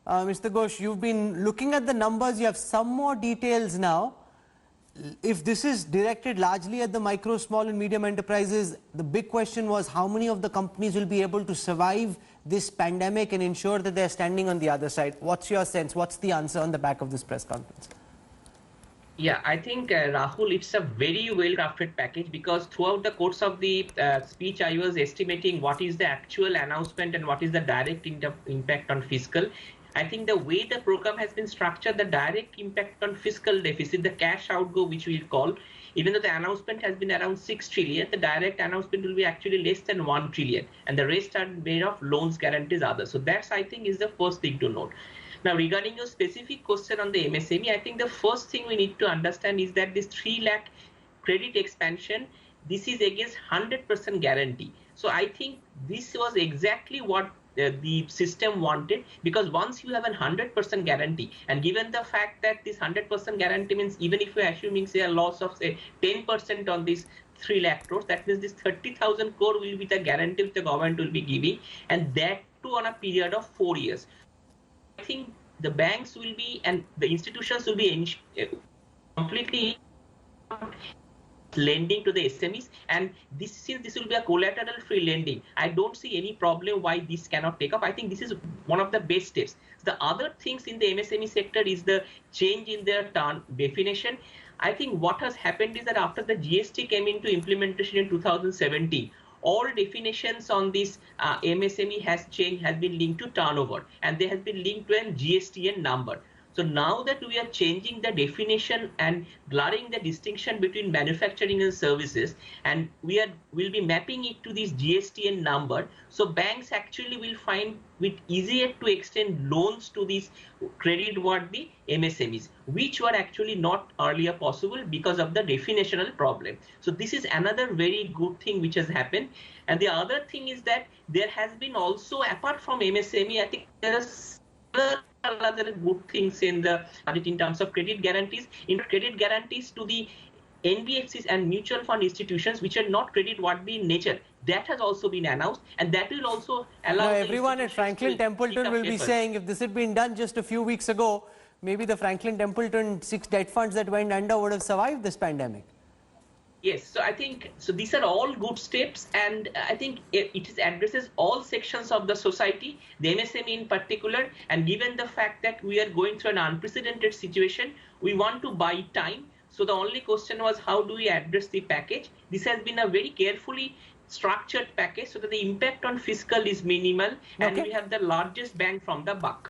Mr. Ghosh, you've been looking at the numbers, you have some more details now. If this is directed largely at the micro, small and medium enterprises, the big question was how many of the companies will be able to survive this pandemic and ensure that they're standing on the other side. What's your sense? What's the answer on the back of this press conference? Yeah, I think, Rahul, it's a very well-crafted package because throughout the course of the speech, I was estimating what is the actual announcement and what is the direct impact on fiscal. I think the way the program has been structured, the direct impact on fiscal deficit, the cash outgo, which we'll call, even though the announcement has been around 6 trillion, the direct announcement will be actually less than 1 trillion. And the rest are made of loans, guarantees, others. So that's, I think, is the first thing to note. Now, regarding your specific question on the MSME, I think the first thing we need to understand is that this 3 lakh credit expansion, this is against 100% guarantee. So I think this was exactly what the system wanted, because once you have a 100% guarantee, and given the fact that this 100% guarantee means even if you're assuming say a loss of say 10% on this 3 lakh crores, that means this 30,000 crore will be the guarantee the government will be giving, and that too on a period of 4 years. I think the banks will be and the institutions will be completely lending to the SMEs, and since this will be a collateral-free lending, I don't see any problem why this cannot take up. I think this is one of the best steps. The other things in the MSME sector is the change in their term definition. I think what has happened is that after the GST came into implementation in 2017, all definitions on this MSME has been linked to turnover, and they have been linked to a GSTN number. So now that we are changing the definition and blurring the distinction between manufacturing and services, and will be mapping it to this GSTN number, so banks actually will find it easier to extend loans to these credit-worthy MSMEs, which were actually not earlier possible because of the definitional problem. So this is another very good thing which has happened. And the other thing is that there has been also, apart from MSME, I think there are other good things in the budget in terms of credit guarantees. In credit guarantees to the NBFCs and mutual fund institutions which are not credit-worthy in nature, that has also been announced, and that will also allow everyone at Franklin Templeton will be saying if this had been done just a few weeks ago, maybe the Franklin Templeton 6 debt funds that went under would have survived this pandemic. Yes, so I think these are all good steps, and I think it addresses all sections of the society, the MSME in particular, and given the fact that we are going through an unprecedented situation, we want to buy time. So the only question was how do we address the package? This has been a very carefully structured package so that the impact on fiscal is minimal, and we have the largest bang from the buck.